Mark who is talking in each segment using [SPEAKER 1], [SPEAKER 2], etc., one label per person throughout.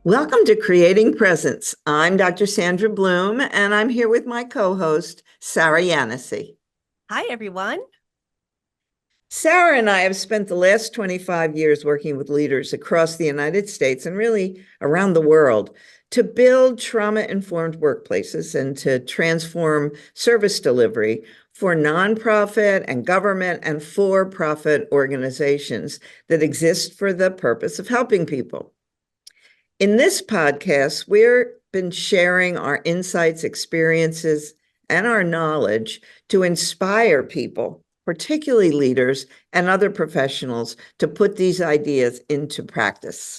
[SPEAKER 1] Welcome to Creating Presence. I'm Dr. Sandra Bloom, and I'm here with my co-host, Sarah Yanosy.
[SPEAKER 2] Hi, everyone.
[SPEAKER 1] Sarah and I have spent the last 25 years working with leaders across the United States and really around the world to build trauma-informed workplaces and to transform service delivery for nonprofit and government and for-profit organizations that exist for the purpose of helping people. In this podcast, we've been sharing our insights, experiences, and our knowledge to inspire people, particularly leaders and other professionals, to put these ideas into practice.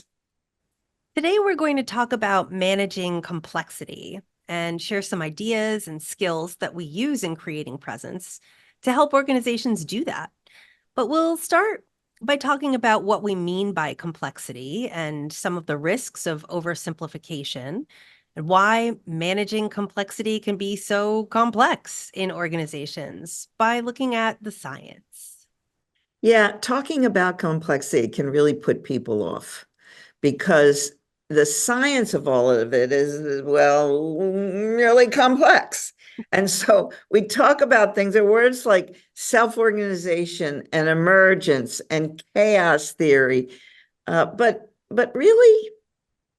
[SPEAKER 2] Today, we're going to talk about managing complexity and share some ideas and skills that we use in creating presence to help organizations do that. But we'll start by talking about what we mean by complexity and some of the risks of oversimplification and why managing complexity can be so complex in organizations by looking at the science.
[SPEAKER 1] Yeah, talking about complexity can really put people off because the science of all of it is, well, really complex. And so we talk about things or words like self-organization and emergence and chaos theory. But really,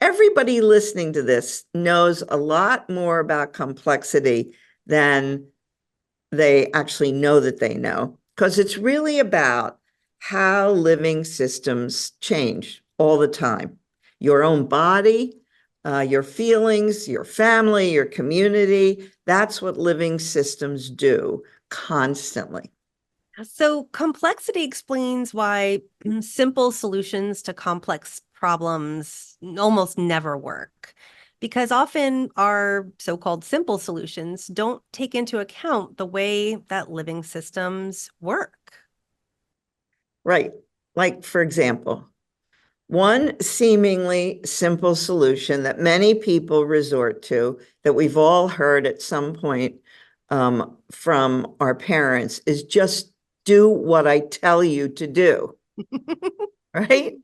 [SPEAKER 1] everybody listening to this knows a lot more about complexity than they actually know that they know, because it's really about how living systems change all the time. Your own body, your feelings, your family, your community, that's what living systems do constantly.
[SPEAKER 2] So, complexity explains why simple solutions to complex problems almost never work, because often our so-called simple solutions don't take into account the way that living systems work.
[SPEAKER 1] Right. Like, for example, one seemingly simple solution that many people resort to, that we've all heard at some point from our parents, is just do what I tell you to do, right?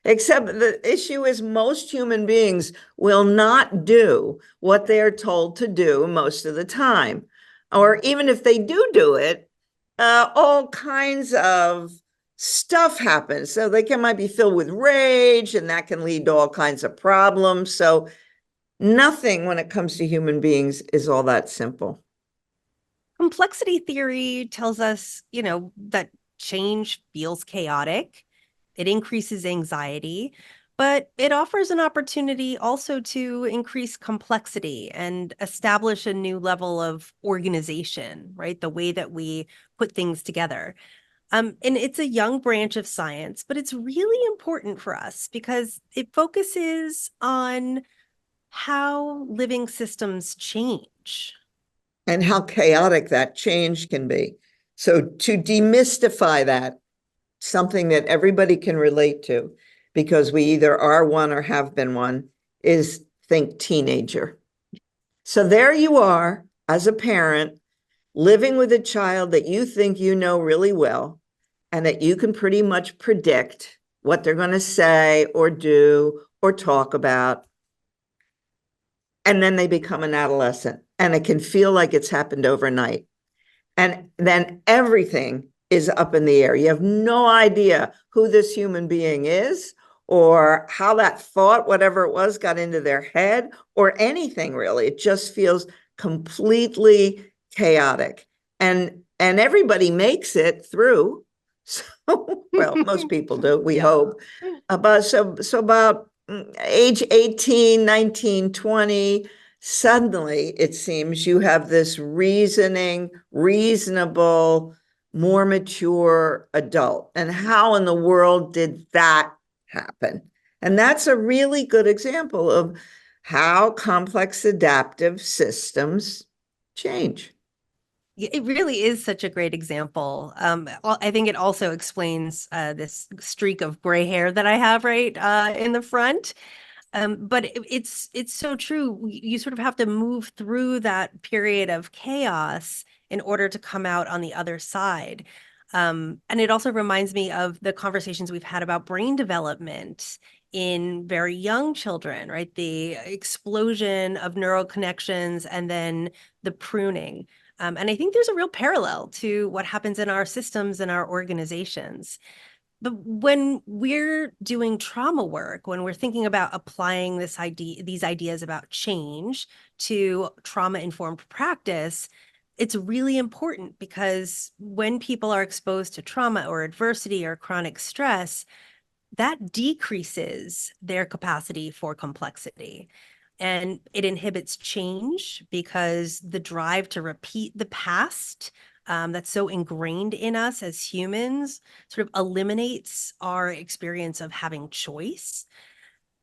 [SPEAKER 1] Except the issue is most human beings will not do what they're told to do most of the time. Or even if they do it, all kinds of stuff happens. So might be filled with rage, and that can lead to all kinds of problems. So nothing when it comes to human beings is all that simple.
[SPEAKER 2] Complexity theory tells us, that change feels chaotic, it increases anxiety, but it offers an opportunity also to increase complexity and establish a new level of organization, right? The way that we put things together. And it's a young branch of science, but it's really important for us because it focuses on how living systems change.
[SPEAKER 1] And how chaotic that change can be. So to demystify that, something that everybody can relate to, because we either are one or have been one, is think teenager. So there you are as a parent living with a child that you think you know really well and that you can pretty much predict what they're going to say or do or talk about. And then they become an adolescent, and it can feel like it's happened overnight. And then everything is up in the air. You have no idea who this human being is or how that thought, whatever it was, got into their head or anything really. It just feels completely chaotic. And everybody makes it through. So, well, most people do, we hope. About age 18, 19, 20, suddenly it seems you have this reasoning, reasonable, more mature adult. And how in the world did that happen? And that's a really good example of how complex adaptive systems change.
[SPEAKER 2] It really is such a great example. I think it also explains this streak of gray hair that I have right in the front. But it's so true. You sort of have to move through that period of chaos in order to come out on the other side. And it also reminds me of the conversations we've had about brain development in very young children, right? The explosion of neural connections and then the pruning. And I think there's a real parallel to what happens in our systems and our organizations. But when we're doing trauma work, when we're thinking about applying these ideas about change to trauma-informed practice, it's really important because when people are exposed to trauma or adversity or chronic stress, that decreases their capacity for complexity. And it inhibits change because the drive to repeat the past that's so ingrained in us as humans sort of eliminates our experience of having choice.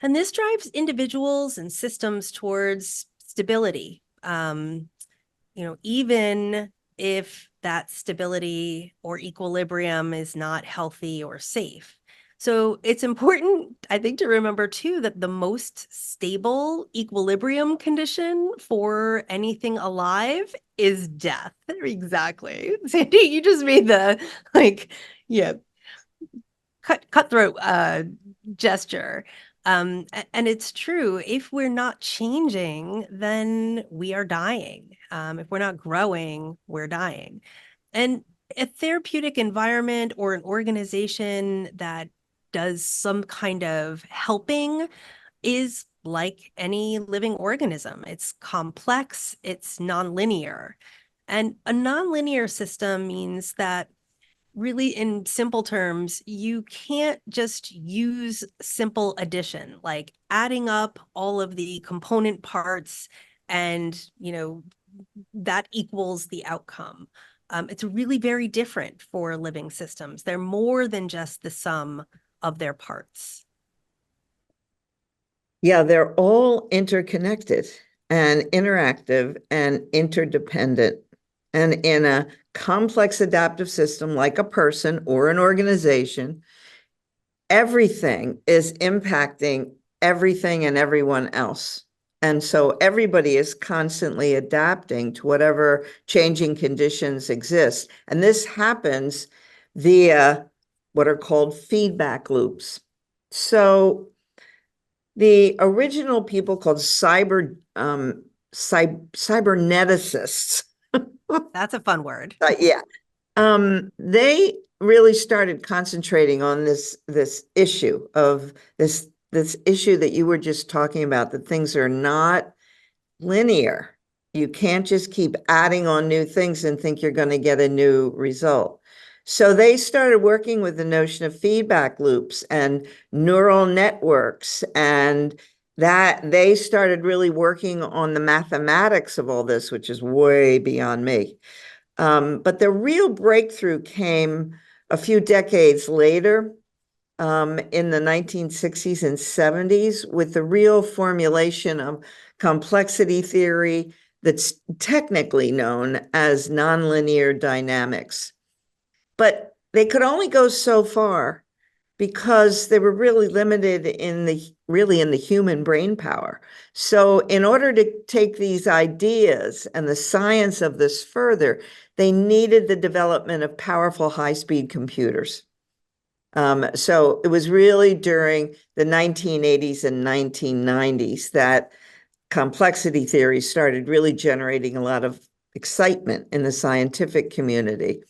[SPEAKER 2] And this drives individuals and systems towards stability. Even if that stability or equilibrium is not healthy or safe. So it's important, I think, to remember too that the most stable equilibrium condition for anything alive is death. Exactly. Sandy, you just made the yeah, cutthroat gesture. And it's true. If we're not changing, then we are dying. If we're not growing, we're dying. And a therapeutic environment or an organization that does some kind of helping is like any living organism. It's complex, it's nonlinear. And a nonlinear system means that really in simple terms, you can't just use simple addition, like adding up all of the component parts and, that equals the outcome. It's really very different for living systems. They're more than just the sum of their parts.
[SPEAKER 1] Yeah, they're all interconnected and interactive and interdependent. And in a complex adaptive system like a person or an organization, everything is impacting everything and everyone else. And so everybody is constantly adapting to whatever changing conditions exist. And this happens via what are called feedback loops. So the original people called cyberneticists.
[SPEAKER 2] That's a fun word.
[SPEAKER 1] Yeah. They really started concentrating on this issue of this issue that you were just talking about, that things are not linear. You can't just keep adding on new things and think you're going to get a new result. So they started working with the notion of feedback loops and neural networks, and that they started really working on the mathematics of all this, which is way beyond me. But the real breakthrough came a few decades later, in the 1960s and 70s, with the real formulation of complexity theory that's technically known as nonlinear dynamics. But they could only go so far because they were really limited in the human brain power. So in order to take these ideas and the science of this further, they needed the development of powerful high-speed computers. So it was really during the 1980s and 1990s that complexity theory started really generating a lot of excitement in the scientific community,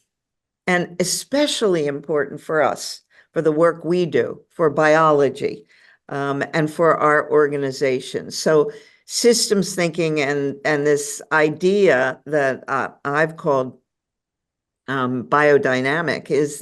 [SPEAKER 1] and especially important for us, for the work we do, for biology, and for our organization. So systems thinking and this idea that I've called biodynamic is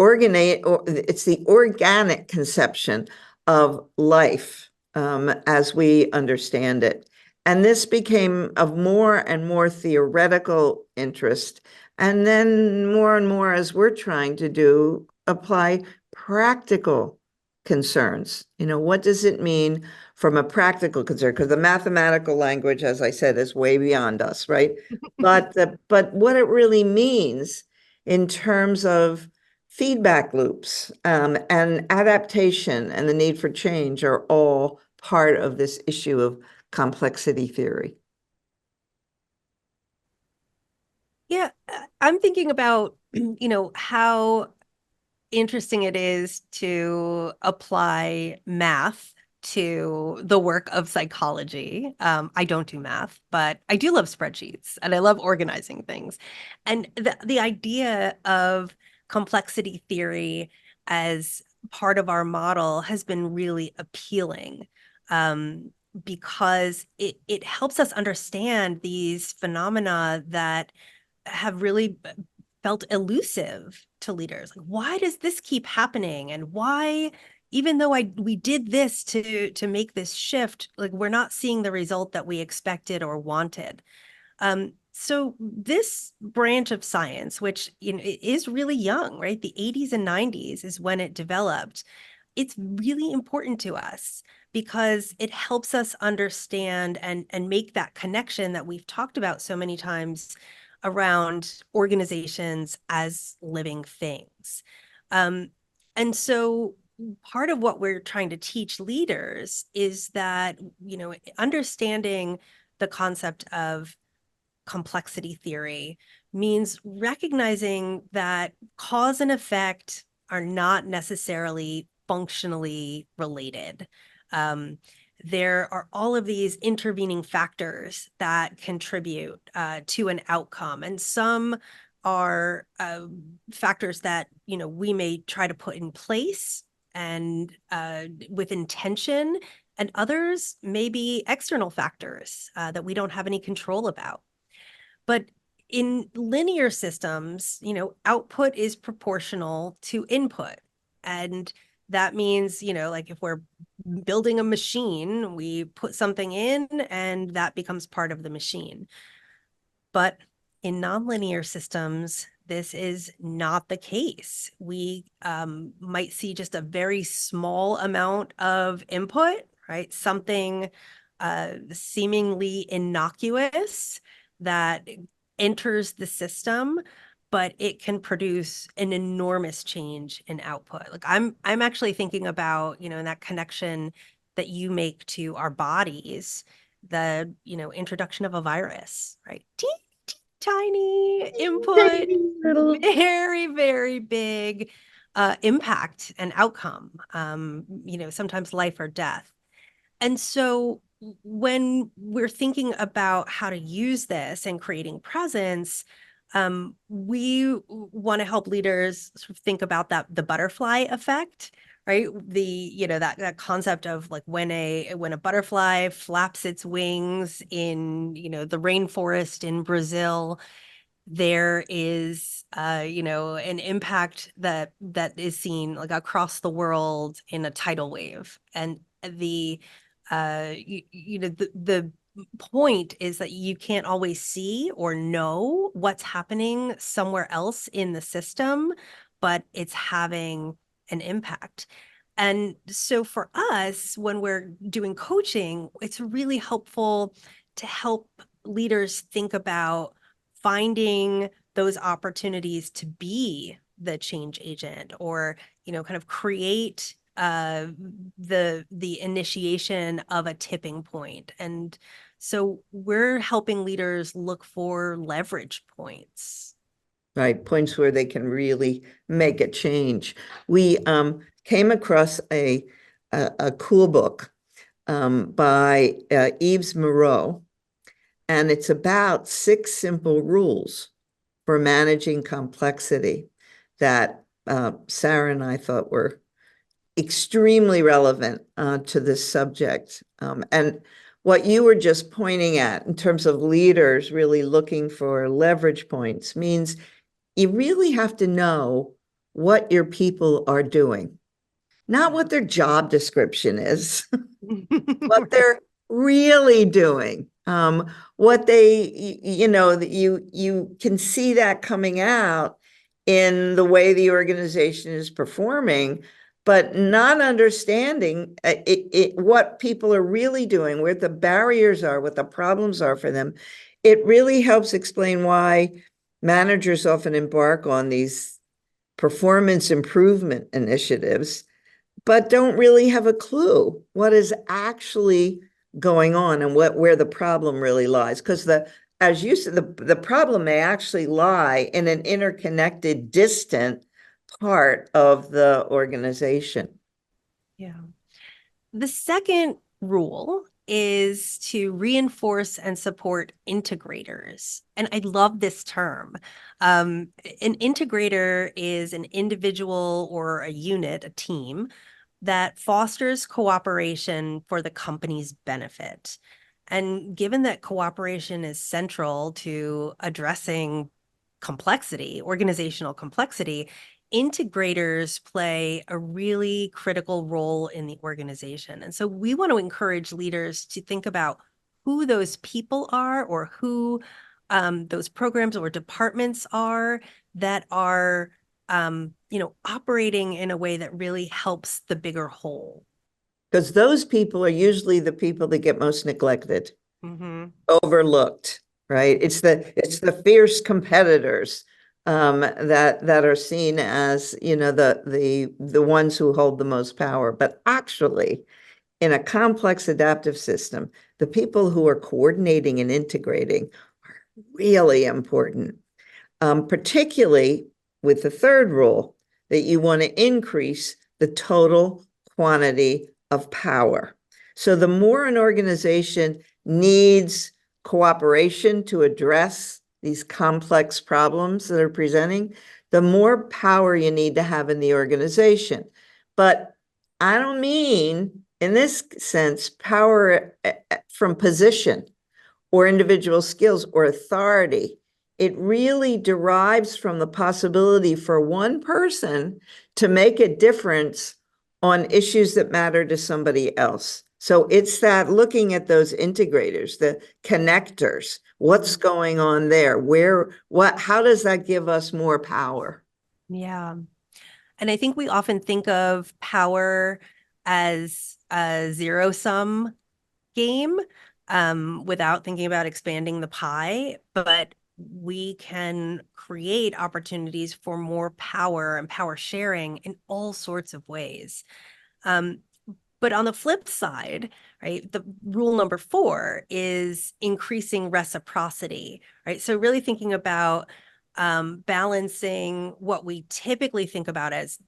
[SPEAKER 1] it's the organic conception of life, as we understand it. And this became of more and more theoretical interest. And then more and more, as we're trying to do, apply practical concerns. What does it mean from a practical concern? Because the mathematical language, as I said, is way beyond us, right? But what it really means in terms of feedback loops, and adaptation and the need for change are all part of this issue of complexity theory.
[SPEAKER 2] Yeah, I'm thinking about, how interesting it is to apply math to the work of psychology. I don't do math, but I do love spreadsheets and I love organizing things. And the idea of complexity theory as part of our model has been really appealing. Because it helps us understand these phenomena that have really felt elusive to leaders. Like, why does this keep happening? And why, even though we did this to make this shift, like we're not seeing the result that we expected or wanted. So this branch of science, which is really young, right? The 80s and 90s is when it developed. It's really important to us because it helps us understand and make that connection that we've talked about so many times around organizations as living things. Um, and so part of what we're trying to teach leaders is that, understanding the concept of complexity theory means recognizing that cause and effect are not necessarily functionally related. Um, there are all of these intervening factors that contribute to an outcome, and some are factors that we may try to put in place and with intention, and others may be external factors that we don't have any control about. But in linear systems, output is proportional to input. And that means, like if we're building a machine, we put something in and that becomes part of the machine. But in nonlinear systems, this is not the case. We might see just a very small amount of input, right? Something seemingly innocuous that enters the system, but it can produce an enormous change in output. Like I'm actually thinking about, in that connection that you make to our bodies, the, introduction of a virus, right? Tiny input,
[SPEAKER 1] Little.
[SPEAKER 2] very, very big impact and outcome, sometimes life or death. And so when we're thinking about how to use this and creating presence, we want to help leaders sort of think about the butterfly effect, right? That concept of like when a butterfly flaps its wings in, the rainforest in Brazil, there is an impact that is seen like across the world in a tidal wave. And the point is that you can't always see or know what's happening somewhere else in the system, but it's having an impact. And so for us, when we're doing coaching, it's really helpful to help leaders think about finding those opportunities to be the change agent, or kind of create the initiation of a tipping point. And so we're helping leaders look for leverage points.
[SPEAKER 1] Right, points where they can really make a change. We came across a cool book by Yves Moreau, and it's about 6 simple rules for managing complexity that Sarah and I thought were extremely relevant to this subject. And what you were just pointing at in terms of leaders really looking for leverage points means you really have to know what your people are doing, not what their job description is, what they're really doing. What you can see that coming out in the way the organization is performing, but not understanding what people are really doing, where the barriers are, what the problems are for them. It really helps explain why managers often embark on these performance improvement initiatives, but don't really have a clue what is actually going on and where the problem really lies. Because as you said, the problem may actually lie in an interconnected, distant part of the organization.
[SPEAKER 2] Yeah. The second rule is to reinforce and support integrators. And I love this term. An integrator is an individual or a unit, a team that fosters cooperation for the company's benefit. And given that cooperation is central to addressing complexity, organizational complexity, integrators play a really critical role in the organization. And so we want to encourage leaders to think about who those people are or who those programs or departments are that are operating in a way that really helps the bigger whole.
[SPEAKER 1] Because those people are usually the people that get most neglected, overlooked, right? It's the fierce competitors that are seen as, the ones who hold the most power. But actually, in a complex adaptive system, the people who are coordinating and integrating are really important, particularly with the third rule, that you want to increase the total quantity of power. So the more an organization needs cooperation to address these complex problems that are presenting, the more power you need to have in the organization. But I don't mean, in this sense, power from position or individual skills or authority. It really derives from the possibility for one person to make a difference on issues that matter to somebody else. So it's that looking at those integrators, the connectors, what's going on there? How does that give us more power?
[SPEAKER 2] Yeah. And I think we often think of power as a zero-sum game without thinking about expanding the pie, but we can create opportunities for more power and power sharing in all sorts of ways. But on the flip side, right, the rule number 4 is increasing reciprocity, right? So really thinking about balancing what we typically think about as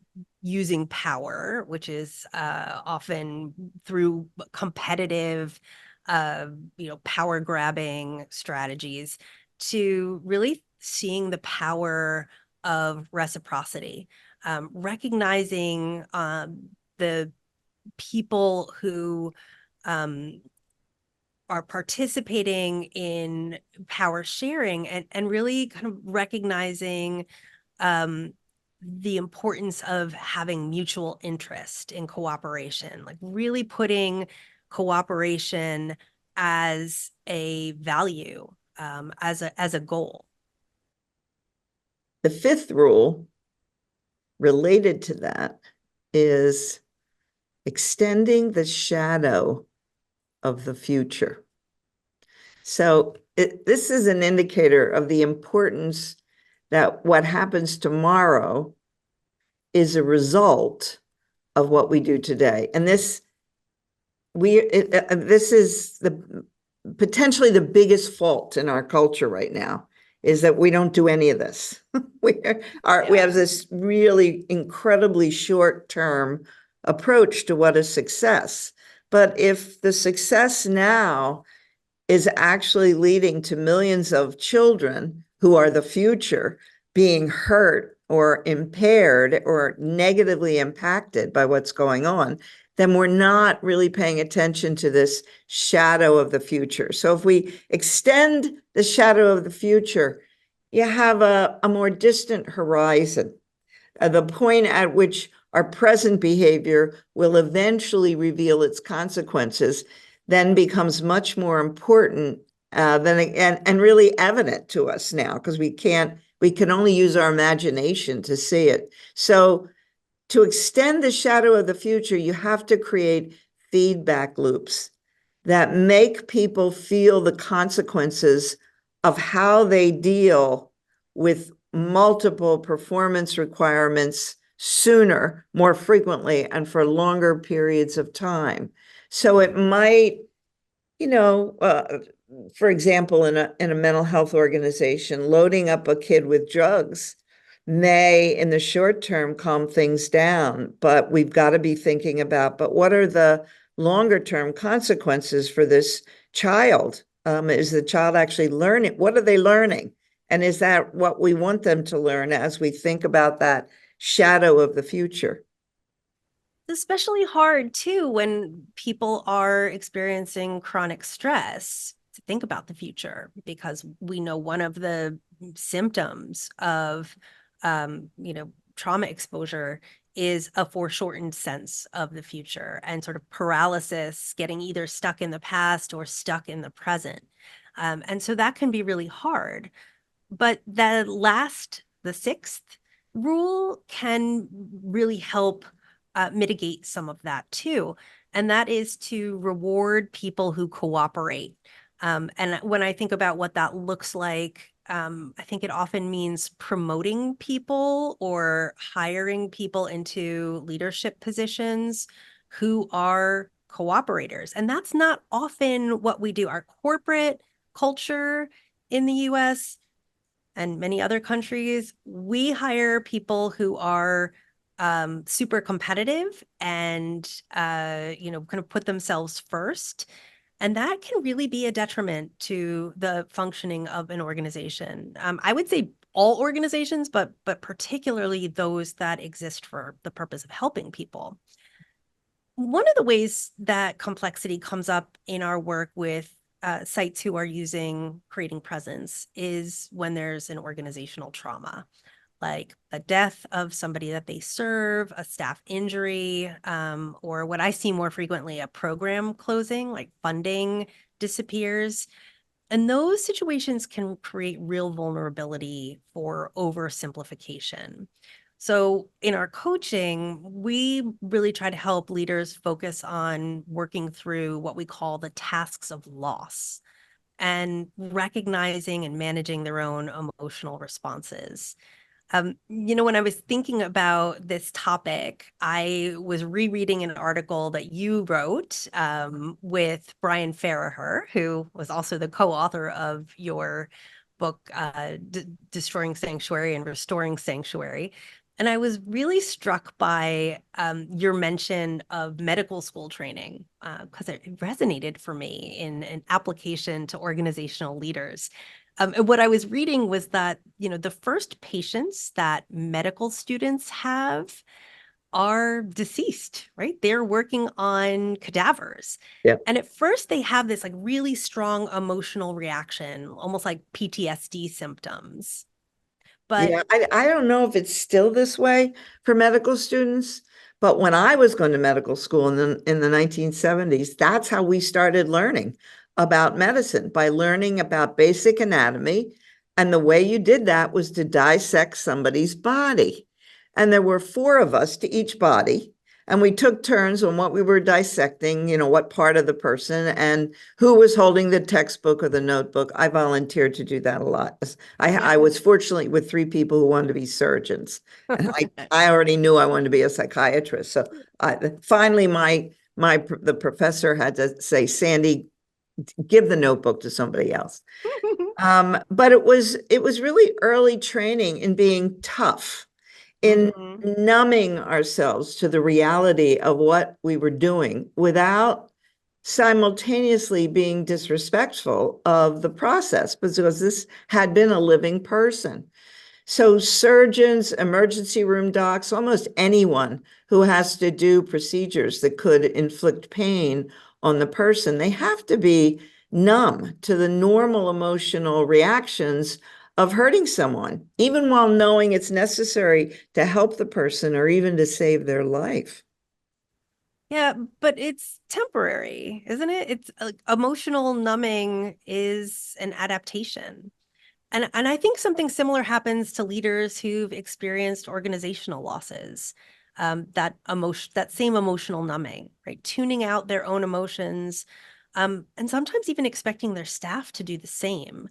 [SPEAKER 2] using power, which is often through competitive, power grabbing strategies, to really seeing the power of reciprocity, recognizing the people who are participating in power sharing and really kind of recognizing the importance of having mutual interest in cooperation, like really putting cooperation as a value, as a goal.
[SPEAKER 1] The fifth rule related to that is extending the shadow of the future. So this is an indicator of the importance that what happens tomorrow is a result of what we do today. And this is potentially the biggest fault in our culture right now, is that we don't do any of this. We have this really incredibly short-term approach to what is success. But if the success now is actually leading to millions of children who are the future being hurt or impaired or negatively impacted by what's going on, then we're not really paying attention to this shadow of the future. So if we extend the shadow of the future, you have a more distant horizon, the point at which our present behavior will eventually reveal its consequences, then becomes much more important and really evident to us now, because we can only use our imagination to see it. So to extend the shadow of the future, you have to create feedback loops that make people feel the consequences of how they deal with multiple performance requirements sooner, more frequently, and for longer periods of time. So it might, for example, in a mental health organization, loading up a kid with drugs may in the short term calm things down, but we've got to be thinking about, but what are the longer term consequences for this child? Is the child actually learning? What are they learning? And is that what we want them to learn as we think about that shadow of the future?
[SPEAKER 2] It's especially hard too when people are experiencing chronic stress to think about the future, because we know one of the symptoms of trauma exposure is a foreshortened sense of the future and sort of paralysis, getting either stuck in the past or stuck in the present. And so that can be really hard. But the sixth rule can really help mitigate some of that too. And that is to reward people who cooperate. And when I think about what that looks like, I think it often means promoting people or hiring people into leadership positions who are cooperators. And that's not often what we do. Our corporate culture in the US and many other countries, we hire people who are super competitive and kind of put themselves first. And that can really be a detriment to the functioning of an organization. I would say all organizations, but particularly those that exist for the purpose of helping people. One of the ways that complexity comes up in our work with sites who are using creating presence is when there's an organizational trauma, like a death of somebody that they serve, a staff injury, or what I see more frequently, a program closing, like funding disappears. And those situations can create real vulnerability for oversimplification. So in our coaching, we really try to help leaders focus on working through what we call the tasks of loss and recognizing and managing their own emotional responses. When I was thinking about this topic, I was rereading an article that you wrote with Brian Farraher, who was also the co-author of your book, Destroying Sanctuary and Restoring Sanctuary. And I was really struck by your mention of medical school training because it resonated for me in an application to organizational leaders. And what I was reading was that, the first patients that medical students have are deceased, right? They're working on cadavers.
[SPEAKER 1] Yeah.
[SPEAKER 2] And at first they have this like really strong emotional reaction, almost like PTSD symptoms. But
[SPEAKER 1] Yeah, I don't know if it's still this way for medical students, but when I was going to medical school in the 1970s, that's how we started learning about medicine, by learning about basic anatomy. And the way you did that was to dissect somebody's body. And there were four of us to each body. And we took turns on what we were dissecting, what part of the person and who was holding the textbook or the notebook. I volunteered to do that a lot. I was fortunately with three people who wanted to be surgeons. And I already knew I wanted to be a psychiatrist. So finally the professor had to say, Sandy, give the notebook to somebody else. But it was really early training in being tough, in
[SPEAKER 2] Mhm.
[SPEAKER 1] numbing ourselves to the reality of what we were doing without simultaneously being disrespectful of the process, because this had been a living person. So surgeons, emergency room docs, almost anyone who has to do procedures that could inflict pain on the person, they have to be numb to the normal emotional reactions of hurting someone, even while knowing it's necessary to help the person or even to save their life.
[SPEAKER 2] Yeah, but it's temporary, isn't it? It's like emotional numbing is an adaptation. And I think something similar happens to leaders who've experienced organizational losses. That same emotional numbing, right? Tuning out their own emotions, and sometimes even expecting their staff to do the same.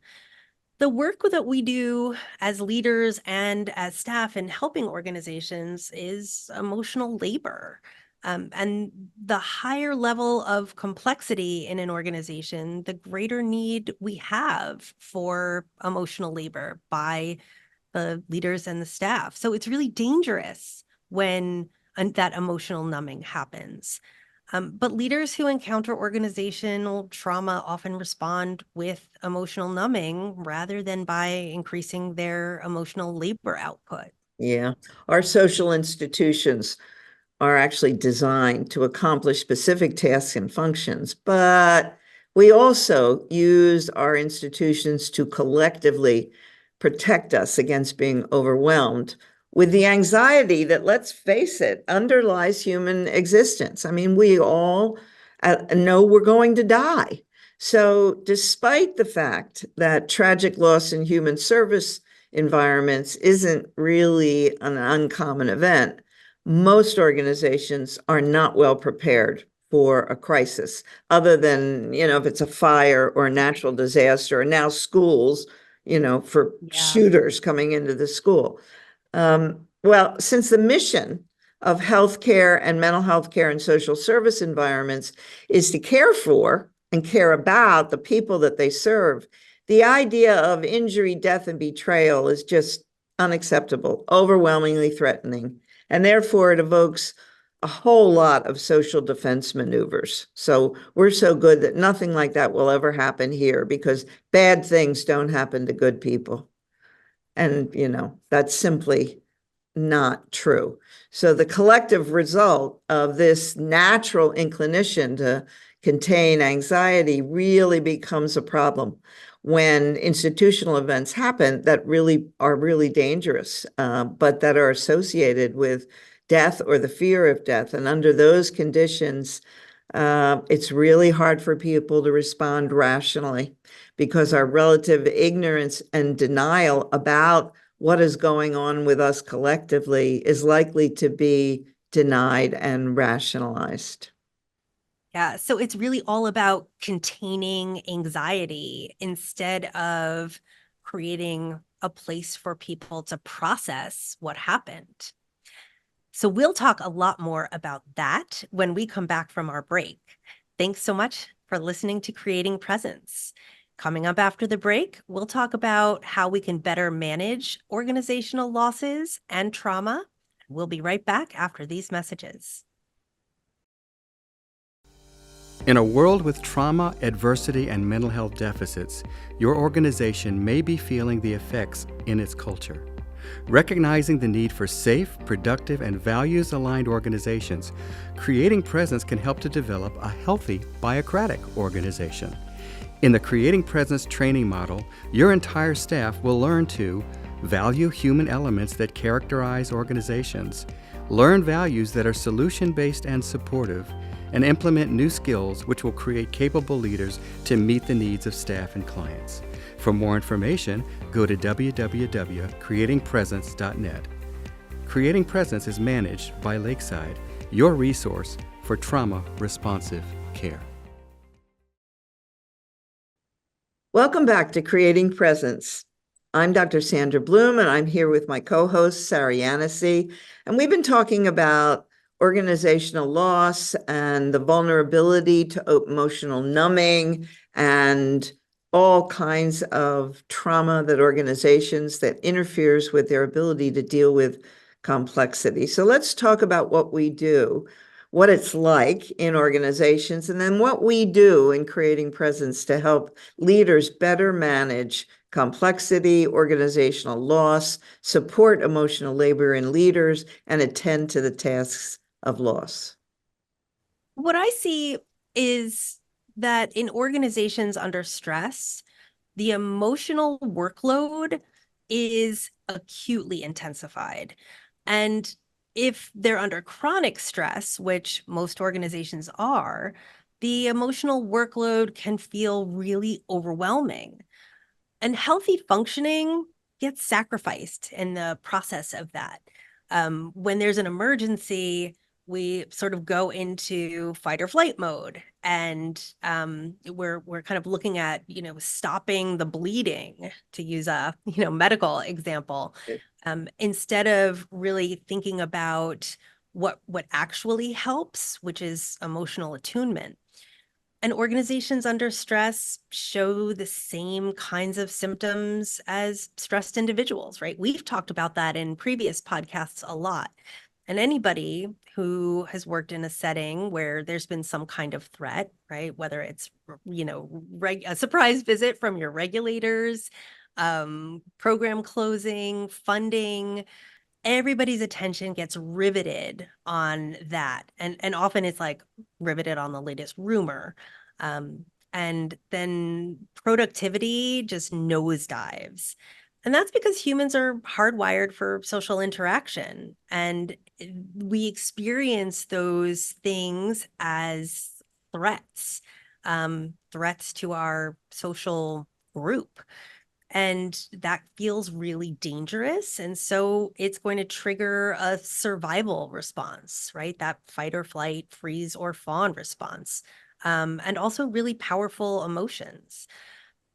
[SPEAKER 2] The work that we do as leaders and as staff in helping organizations is emotional labor. And the higher level of complexity in an organization, the greater need we have for emotional labor by the leaders and the staff. So it's really dangerous when that emotional numbing happens. But leaders who encounter organizational trauma often respond with emotional numbing rather than by increasing their emotional labor output.
[SPEAKER 1] Yeah. Our social institutions are actually designed to accomplish specific tasks and functions, but we also use our institutions to collectively protect us against being overwhelmed with the anxiety that, let's face it, underlies human existence. I mean, we all know we're going to die. So, despite the fact that tragic loss in human service environments isn't really an uncommon event, most organizations are not well prepared for a crisis, other than, if it's a fire or a natural disaster, and now schools, for
[SPEAKER 2] Yeah.
[SPEAKER 1] shooters coming into the school. Well, since the mission of healthcare and mental health care and social service environments is to care for and care about the people that they serve, the idea of injury, death, and betrayal is just unacceptable, overwhelmingly threatening, and therefore it evokes a whole lot of social defense maneuvers. So we're so good that nothing like that will ever happen here, because bad things don't happen to good people. And, that's simply not true. So the collective result of this natural inclination to contain anxiety really becomes a problem when institutional events happen that really are really dangerous, but that are associated with death or the fear of death. And under those conditions, it's really hard for people to respond rationally, because our relative ignorance and denial about what is going on with us collectively is likely to be denied and rationalized.
[SPEAKER 2] Yeah. So it's really all about containing anxiety instead of creating a place for people to process what happened. So we'll talk a lot more about that when we come back from our break. Thanks so much for listening to Creating Presence. Coming up after the break, we'll talk about how we can better manage organizational losses and trauma. We'll be right back after these messages.
[SPEAKER 3] In a world with trauma, adversity, and mental health deficits, your organization may be feeling the effects in its culture. Recognizing the need for safe, productive, and values-aligned organizations, Creating Presence can help to develop a healthy, biocratic organization. In the Creating Presence training model, your entire staff will learn to value human elements that characterize organizations, learn values that are solution-based and supportive, and implement new skills which will create capable leaders to meet the needs of staff and clients. For more information, go to www.creatingpresence.net. Creating Presence is managed by Lakeside, your resource for trauma-responsive care.
[SPEAKER 1] Welcome back to Creating Presence. I'm Dr. Sandra Bloom, and I'm here with my co-host, Sarah Yanosy, and we've been talking about organizational loss and the vulnerability to emotional numbing and all kinds of trauma that organizations that interferes with their ability to deal with complexity. So let's talk about what we do, what it's like in organizations, and then what we do in Creating Presence to help leaders better manage complexity, organizational loss, support emotional labor in leaders, and attend to the tasks of loss.
[SPEAKER 2] What I see is that in organizations under stress, the emotional workload is acutely intensified. And if they're under chronic stress, which most organizations are, the emotional workload can feel really overwhelming. And healthy functioning gets sacrificed in the process of that. When there's an emergency, we sort of go into fight or flight mode, and we're kind of looking at stopping the bleeding, to use a medical example, instead of really thinking about what actually helps, which is emotional attunement. And organizations under stress show the same kinds of symptoms as stressed individuals, right? We've talked about that in previous podcasts a lot. And anybody who has worked in a setting where there's been some kind of threat, right? Whether it's, a surprise visit from your regulators, program closing, funding, everybody's attention gets riveted on that. And often it's like riveted on the latest rumor. And then productivity just nosedives. And that's because humans are hardwired for social interaction. And we experience those things as threats, threats to our social group. And that feels really dangerous. And so it's going to trigger a survival response, right? That fight or flight, freeze or fawn response, and also really powerful emotions.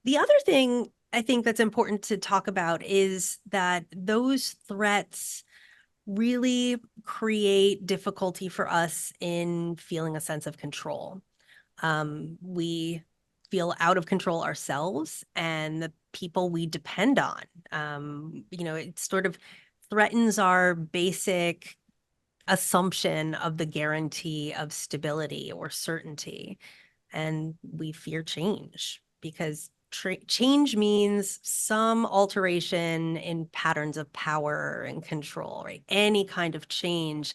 [SPEAKER 2] The other thing I think that's important to talk about is that those threats really create difficulty for us in feeling a sense of control. We feel out of control ourselves and the people we depend on. It sort of threatens our basic assumption of the guarantee of stability or certainty. And we fear change because change means some alteration in patterns of power and control, right? Any kind of change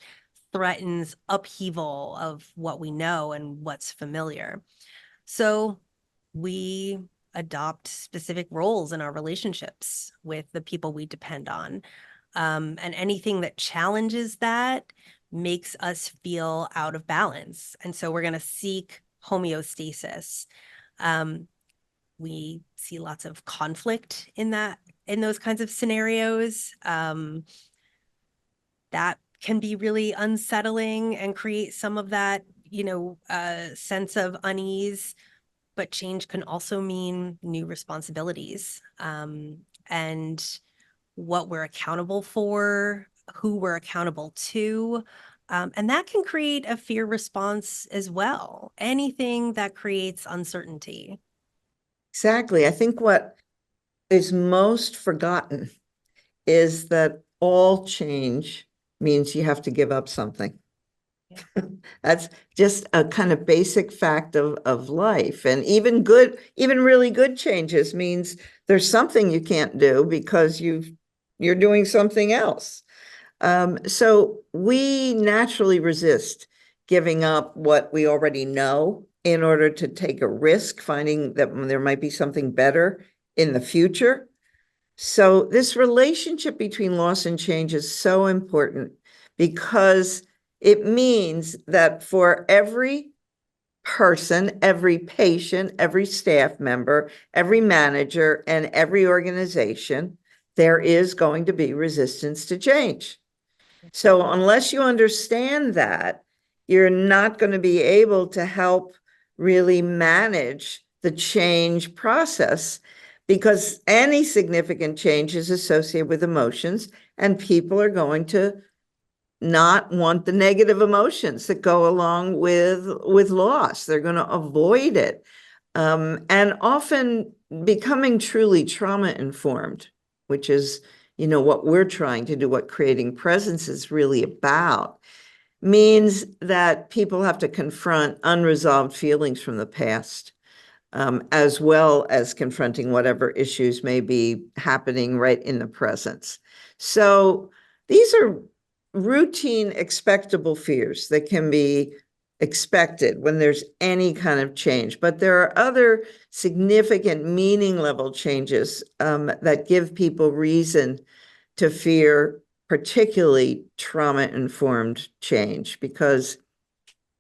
[SPEAKER 2] threatens upheaval of what we know and what's familiar. So we adopt specific roles in our relationships with the people we depend on. And anything that challenges that makes us feel out of balance. And so we're going to seek homeostasis. We see lots of conflict in those kinds of scenarios. That can be really unsettling and create some of that, sense of unease. But change can also mean new responsibilities, and what we're accountable for, who we're accountable to. And that can create a fear response as well. Anything that creates uncertainty.
[SPEAKER 1] Exactly. I think what is most forgotten is that all change means you have to give up something. That's just a kind of basic fact of life. And even really good changes means there's something you can't do because you're doing something else. So we naturally resist giving up what we already know in order to take a risk, finding that there might be something better in the future. So this relationship between loss and change is so important because it means that for every person, every patient, every staff member, every manager, and every organization, there is going to be resistance to change. So unless you understand that, you're not going to be able to help really manage the change process, because any significant change is associated with emotions, and people are going to not want the negative emotions that go along with loss. They're going to avoid it. And often becoming truly trauma informed, which is, what we're trying to do, what creating presence is really about, means that people have to confront unresolved feelings from the past, as well as confronting whatever issues may be happening right in the presence. So these are routine, expectable fears that can be expected when there's any kind of change. But there are other significant meaning level changes that give people reason to fear, particularly trauma-informed change, because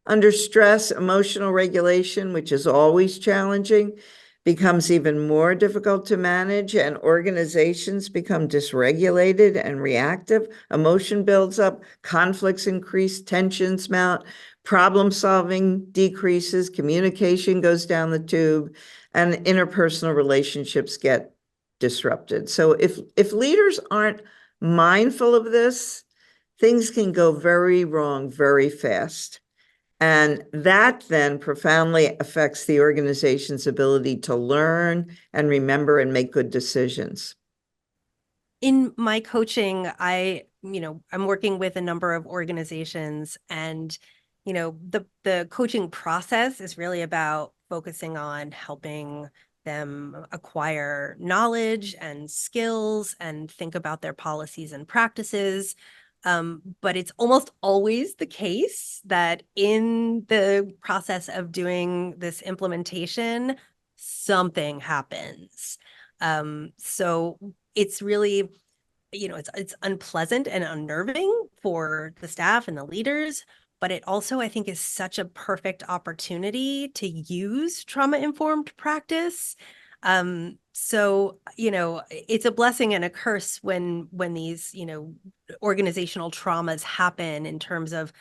[SPEAKER 1] under stress, emotional regulation, which is always challenging, becomes even more difficult to manage, and organizations become dysregulated and reactive. Emotion builds up, conflicts increase, tensions mount, problem solving decreases, communication goes down the tube, and interpersonal relationships get disrupted. So if leaders aren't mindful of this, things can go very wrong very fast. And that then profoundly affects the organization's ability to learn and remember and make good decisions.
[SPEAKER 2] In my coaching, I'm working with a number of organizations, and the coaching process is really about focusing on helping them acquire knowledge and skills and think about their policies and practices. But it's almost always the case that in the process of doing this implementation, something happens. So it's really, it's unpleasant and unnerving for the staff and the leaders, but it also, I think, is such a perfect opportunity to use trauma-informed practice. So, it's a blessing and a curse when these, organizational traumas happen in terms of,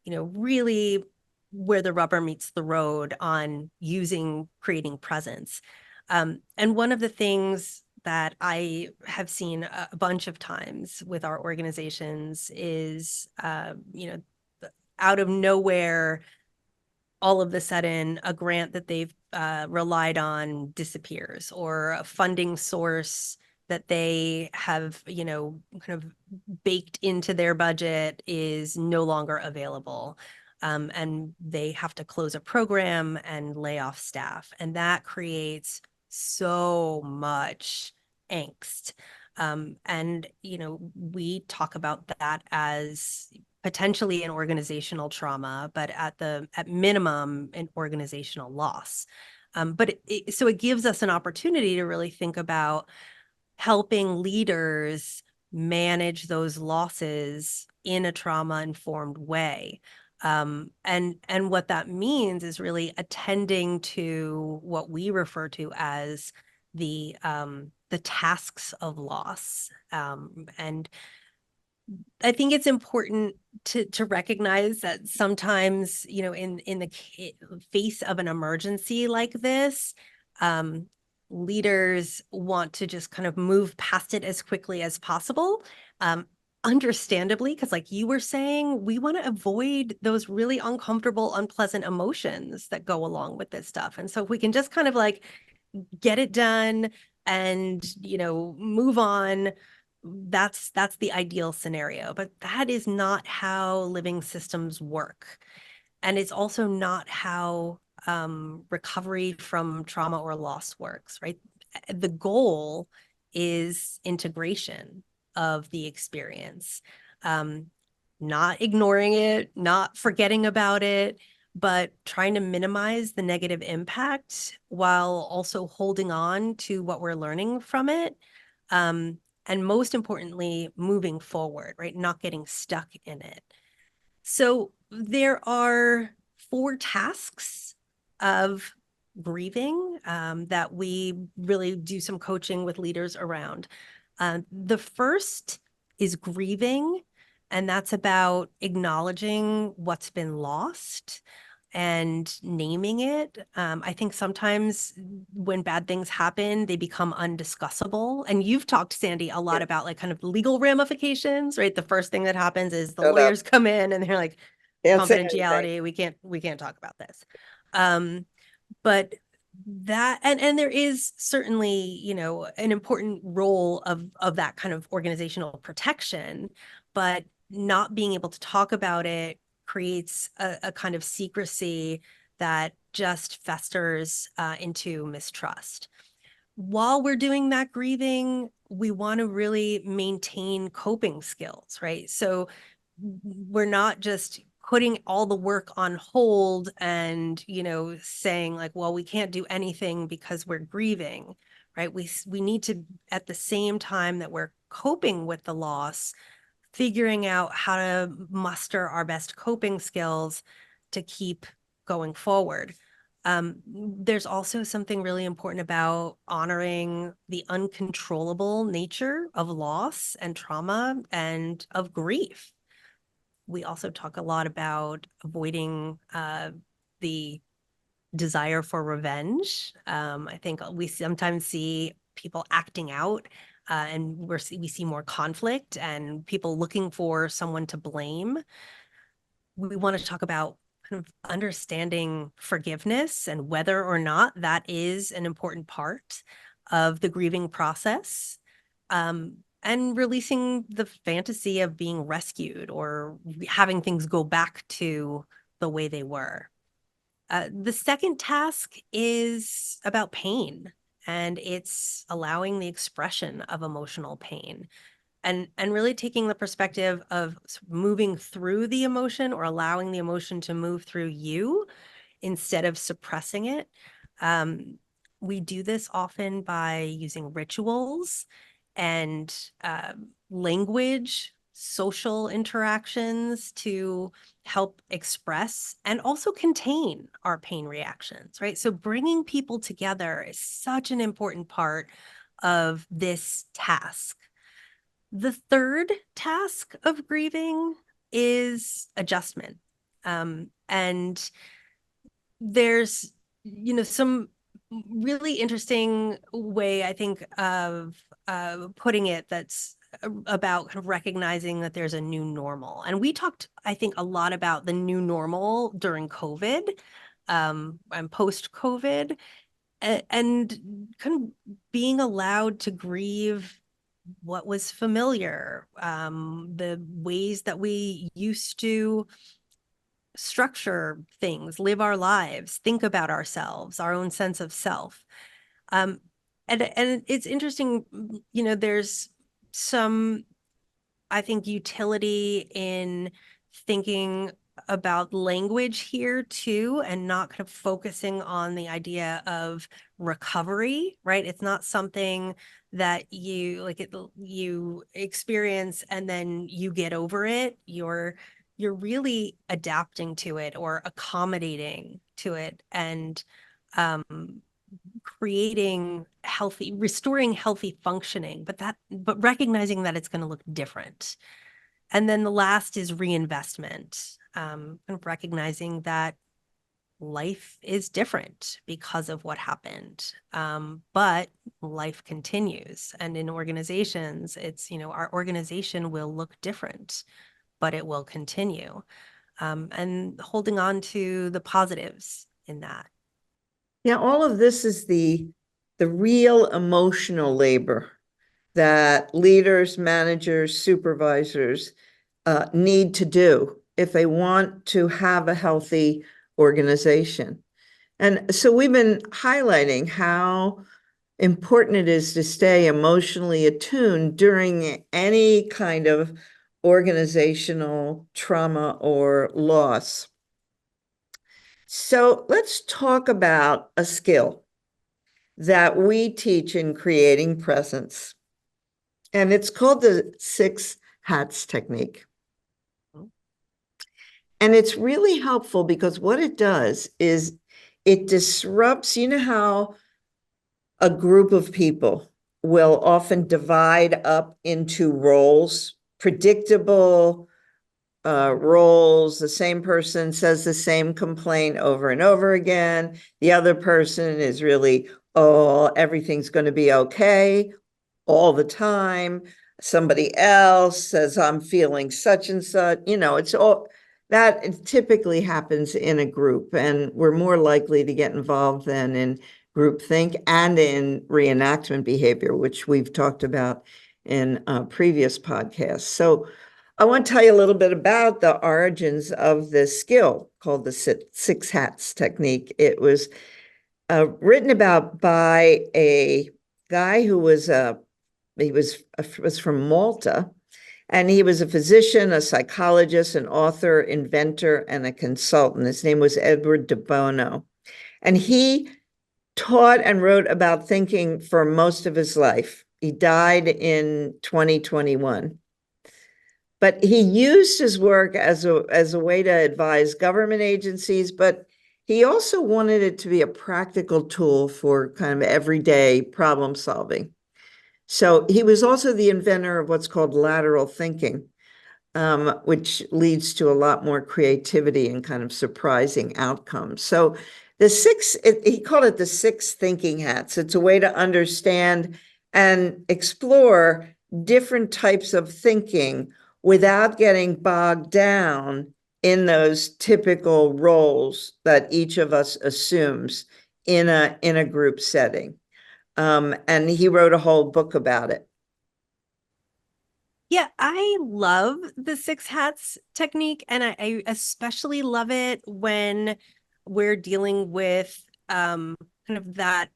[SPEAKER 2] really where the rubber meets the road on creating presence. And one of the things that I have seen a bunch of times with our organizations is, out of nowhere, all of a sudden, a grant that they've relied on disappears, or a funding source that they have, kind of baked into their budget is no longer available. And they have to close a program and lay off staff. And that creates so much angst. And, we talk about that as potentially an organizational trauma, but at minimum, an organizational loss. But so it gives us an opportunity to really think about helping leaders manage those losses in a trauma-informed way. And what that means is really attending to what we refer to as the tasks of loss. And I think it's important to recognize that sometimes, in the face of an emergency like this, leaders want to just kind of move past it as quickly as possible. Understandably, because like you were saying, we want to avoid those really uncomfortable, unpleasant emotions that go along with this stuff. And so if we can just kind of like get it done and, move on, that's the ideal scenario. But that is not how living systems work. And it's also not how recovery from trauma or loss works, right? The goal is integration of the experience, not ignoring it, not forgetting about it, but trying to minimize the negative impact while also holding on to what we're learning from it. And most importantly, moving forward, right? Not getting stuck in it. So there are 4 tasks of grieving that we really do some coaching with leaders around. The first is grieving, and that's about acknowledging what's been lost and naming it. I think sometimes when bad things happen, they become undiscussable. And you've talked, Sandy, a lot about like kind of legal ramifications, right? The first thing that happens is the lawyers come in and they're like, confidentiality, we can't talk about this. But that, and there is certainly, an important role of that kind of organizational protection, but not being able to talk about it creates a kind of secrecy that just festers into mistrust. While we're doing that grieving, we want to really maintain coping skills, right? So we're not just putting all the work on hold and, saying like, well, we can't do anything because we're grieving, right? We need to, at the same time that we're coping with the loss, figuring out how to muster our best coping skills to keep going forward. There's also something really important about honoring the uncontrollable nature of loss and trauma and of grief. We also talk a lot about avoiding the desire for revenge. I think we sometimes see people acting out, and we see more conflict and people looking for someone to blame. We want to talk about kind of understanding forgiveness and whether or not that is an important part of the grieving process, and releasing the fantasy of being rescued or having things go back to the way they were. The second task is about pain, and it's allowing the expression of emotional pain and really taking the perspective of moving through the emotion or allowing the emotion to move through you instead of suppressing it. We do this often by using rituals and language, social interactions to help express and also contain our pain reactions, right? So bringing people together is such an important part of this task. The third task of grieving is adjustment. And there's, some really interesting way, I think, of putting it that's about kind of recognizing that there's a new normal. And we talked, I think, a lot about the new normal during COVID, and post-COVID, and kind of being allowed to grieve what was familiar, the ways that we used to structure things, live our lives, think about ourselves, our own sense of self. And it's interesting, there's some, I think, utility in thinking about language here too, and not kind of focusing on the idea of recovery, right? It's not something that you experience and then you get over it. You're really adapting to it or accommodating to it, and restoring healthy functioning, but recognizing that it's going to look different. And then the last is reinvestment, kind of recognizing that life is different because of what happened. But life continues. And in organizations, it's, our organization will look different, but it will continue. And holding on to the positives in that.
[SPEAKER 1] Yeah, all of this is the real emotional labor that leaders, managers, supervisors need to do if they want to have a healthy organization. And so we've been highlighting how important it is to stay emotionally attuned during any kind of organizational trauma or loss. So let's talk about a skill that we teach in creating presence. And it's called the 6 hats technique. And it's really helpful because what it does is it disrupts, how a group of people will often divide up into roles, predictable roles. The same person says the same complaint over and over again. The other person is really, oh, everything's going to be okay all the time. Somebody else says, I'm feeling such and such. It's all that it typically happens in a group, and we're more likely to get involved than in groupthink and in reenactment behavior, which we've talked about in previous podcasts. So I want to tell you a little bit about the origins of this skill called the 6 hats technique. It was written about by a guy who was from Malta, and he was a physician, a psychologist, an author, inventor, and a consultant. His name was Edward de Bono, and he taught and wrote about thinking for most of his life. He died in 2021. But he used his work as a way to advise government agencies, but he also wanted it to be a practical tool for kind of everyday problem solving. So he was also the inventor of what's called lateral thinking, which leads to a lot more creativity and kind of surprising outcomes. So he called it the 6 thinking hats. It's a way to understand and explore different types of thinking without getting bogged down in those typical roles that each of us assumes in a group setting. And he wrote a whole book about it.
[SPEAKER 2] Yeah, I love the six hats technique, and I especially love it when we're dealing with kind of that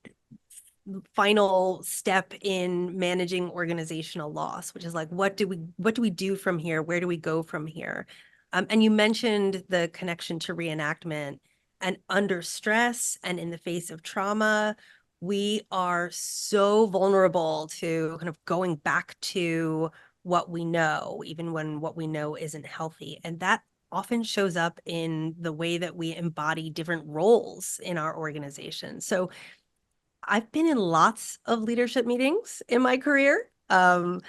[SPEAKER 2] final step in managing organizational loss, which is like, what do we do from here? Where do we go from here? And you mentioned the connection to reenactment, and under stress and in the face of trauma, we are so vulnerable to kind of going back to what we know, even when what we know isn't healthy. And that often shows up in the way that we embody different roles in our organization. So I've been in lots of leadership meetings in my career. And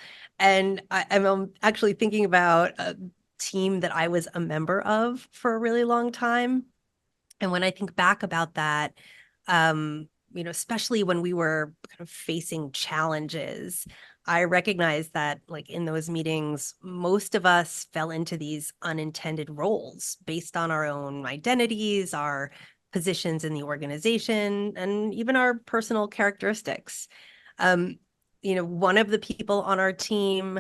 [SPEAKER 2] I'm actually thinking about a team that I was a member of for a really long time. And when I think back about that, especially when we were kind of facing challenges, I recognize that like in those meetings, most of us fell into these unintended roles based on our own identities, our positions in the organization, and even our personal characteristics. One of the people on our team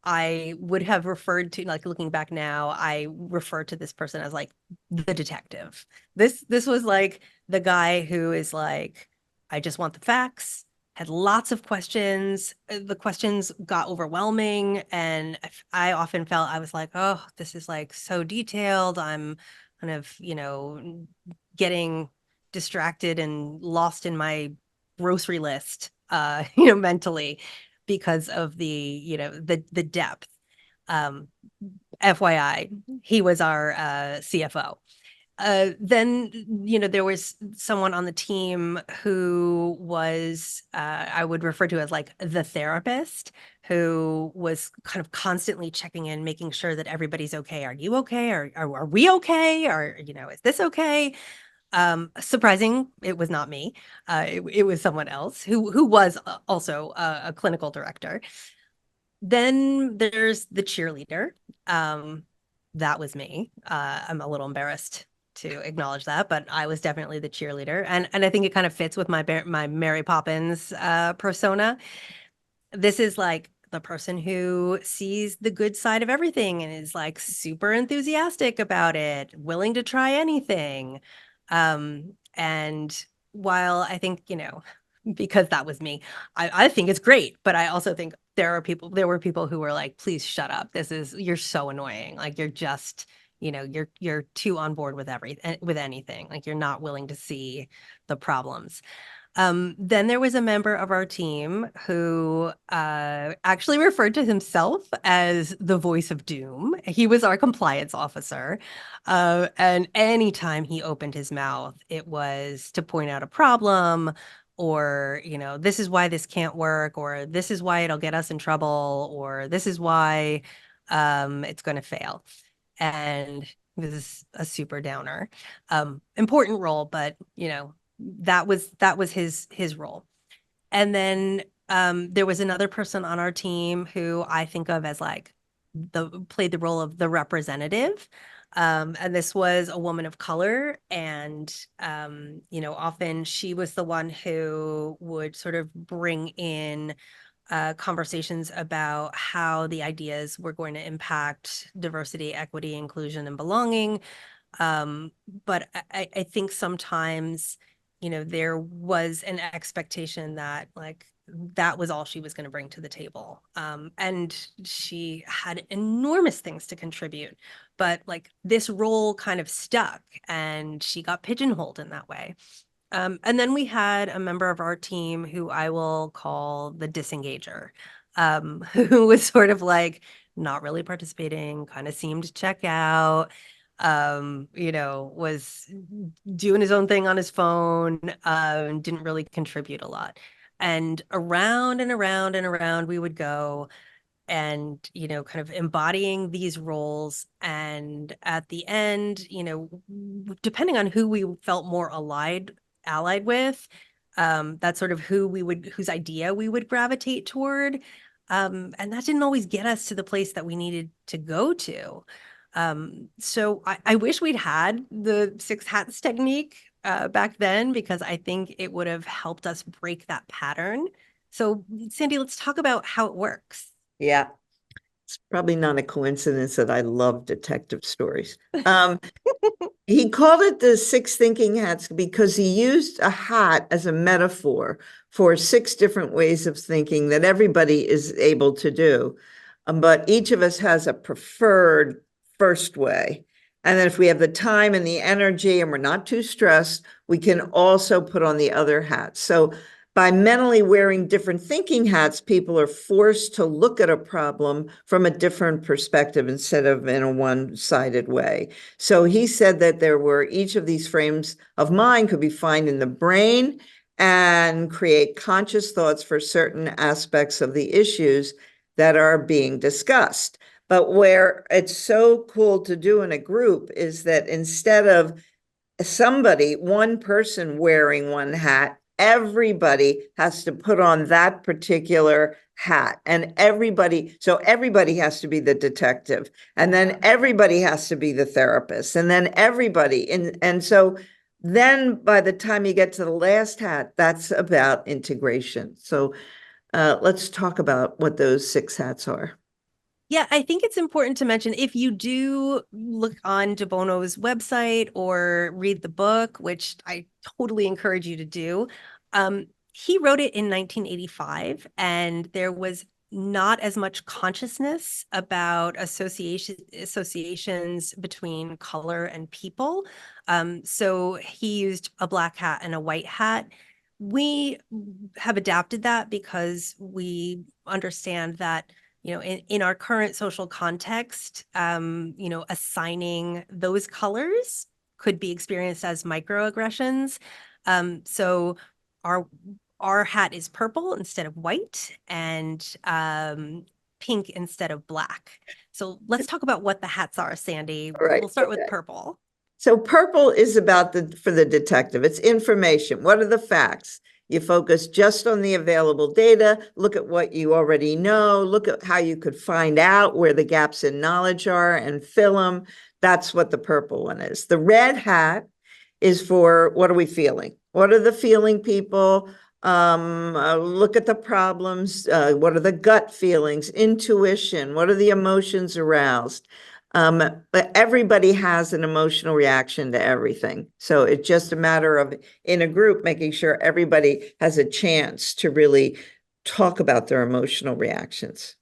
[SPEAKER 2] I would have referred to, like looking back now, I refer to this person as like the detective. This was like the guy who is like, I just want the facts, had lots of questions. The questions got overwhelming, and I often felt I was like, oh, this is like so detailed. I'm kind of, getting distracted and lost in my grocery list, mentally because of the depth. Um, FYI, he was our CFO. Then, there was someone on the team who was, I would refer to as like the therapist, who was kind of constantly checking in, making sure that everybody's okay. Are you okay? Are we okay? Or, is this okay? Surprising, it was not me. It was someone else who was also a clinical director. Then there's the cheerleader. That was me. I'm a little embarrassed to acknowledge that, but I was definitely the cheerleader, and I think it kind of fits with my Mary Poppins persona. This is like the person who sees the good side of everything and is like super enthusiastic about it, willing to try anything. And while I think, because that was me, I think it's great, but I also think there were people who were like, please shut up. You're so annoying. Like you're just, you're too on board with with anything. Like you're not willing to see the problems. Then there was a member of our team who actually referred to himself as the voice of doom. He was our compliance officer. And anytime he opened his mouth, it was to point out a problem or, this is why this can't work, or this is why it'll get us in trouble, or this is why it's going to fail. And this is a super downer. Important role, but, that was his role. And then there was another person on our team who I think of as like played the role of the representative. And this was a woman of color, and often she was the one who would sort of bring in conversations about how the ideas were going to impact diversity, equity, inclusion, and belonging. But I think sometimes, there was an expectation that like that was all she was going to bring to the table. And she had enormous things to contribute, but like this role kind of stuck and she got pigeonholed in that way. And then we had a member of our team who I will call the disengager, who was sort of like not really participating, kind of seemed to check out, was doing his own thing on his phone, didn't really contribute a lot. And around and around and around we would go and, kind of embodying these roles. And at the end, depending on who we felt more allied with, that's sort of whose idea we would gravitate toward. And that didn't always get us to the place that we needed to go to. So I wish we'd had the 6 hats technique back then, because I think it would have helped us break that pattern. So Sandy, let's talk about how it works.
[SPEAKER 1] Yeah. It's probably not a coincidence that I love detective stories. He called it the 6 thinking hats because he used a hat as a metaphor for 6 different ways of thinking that everybody is able to do. But each of us has a preferred first way. And then if we have the time and the energy and we're not too stressed, we can also put on the other hat. So by mentally wearing different thinking hats, people are forced to look at a problem from a different perspective instead of in a one-sided way. So he said that there were each of these frames of mind could be found in the brain and create conscious thoughts for certain aspects of the issues that are being discussed. But where it's so cool to do in a group is that instead of one person wearing one hat, everybody has to put on that particular hat, and everybody has to be the detective, and then everybody has to be the therapist, and then everybody, and so then by the time you get to the last hat, that's about integration. So let's talk about what those 6 hats are.
[SPEAKER 2] Yeah, I think it's important to mention, if you do look on De Bono's website or read the book, which I totally encourage you to do, he wrote it in 1985, and there was not as much consciousness about associations between color and people. So he used a black hat and a white hat. We have adapted that because we understand that, in our current social context, assigning those colors could be experienced as microaggressions. So our hat is purple instead of white, and pink instead of black. So let's talk about what the hats are, Sandy.
[SPEAKER 1] Right.
[SPEAKER 2] We'll start with purple.
[SPEAKER 1] So purple is about for the detective. It's information. What are the facts? You focus just on the available data, look at what you already know, look at how you could find out where the gaps in knowledge are and fill them. That's what the purple one is. The red hat is for what are we feeling? What are the feeling people? Look at the problems. What are the gut feelings? Intuition. What are the emotions aroused? But everybody has an emotional reaction to everything. So it's just a matter of, in a group, making sure everybody has a chance to really talk about their emotional reactions.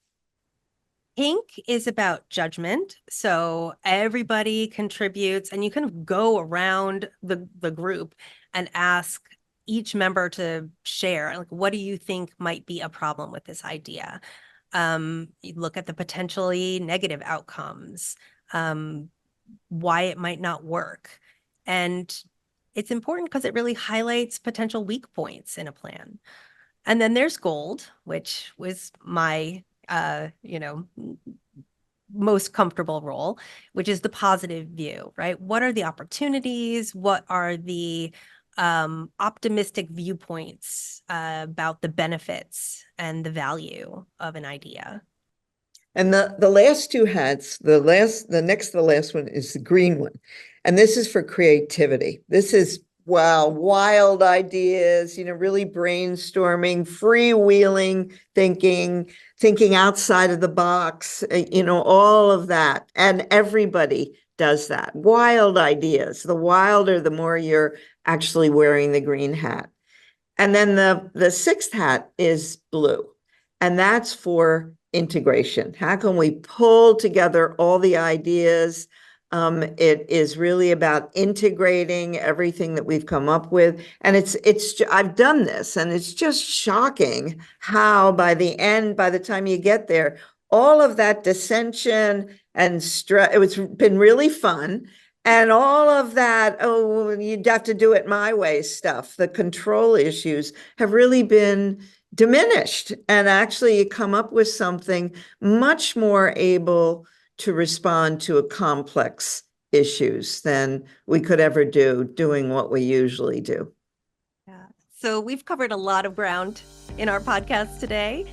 [SPEAKER 2] Pink is about judgment. So everybody contributes, and you can go around the group and ask each member to share, like, what do you think might be a problem with this idea? You look at the potentially negative outcomes, why it might not work. And it's important because it really highlights potential weak points in a plan. And then there's gold, which was my, most comfortable role, which is the positive view, right? What are the opportunities? What are the optimistic viewpoints about the benefits and the value of an idea?
[SPEAKER 1] And the last 2 hats, the next to the last one is the green one. And this is for creativity. This is, wow, wild ideas, really brainstorming, freewheeling, thinking outside of the box, all of that. And everybody does that. Wild ideas. The wilder, the more you're actually wearing the green hat. And then the 6th hat is blue. And that's for integration. How can we pull together all the ideas? It is really about integrating everything that we've come up with. And I've done this, and it's just shocking how by the time you get there, all of that dissension and stress, it's been really fun. And all of that, oh, you'd have to do it my way stuff, the control issues have really been diminished, and actually you come up with something much more able to respond to a complex issues than we could ever do doing what we usually do.
[SPEAKER 2] Yeah. So we've covered a lot of ground in our podcast today.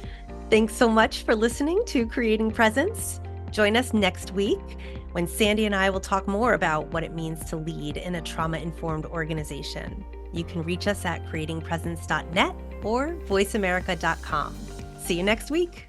[SPEAKER 2] Thanks so much for listening to Creating Presence. Join us next week when Sandy and I will talk more about what it means to lead in a trauma-informed organization. You can reach us at creatingpresence.net or voiceamerica.com. See you next week.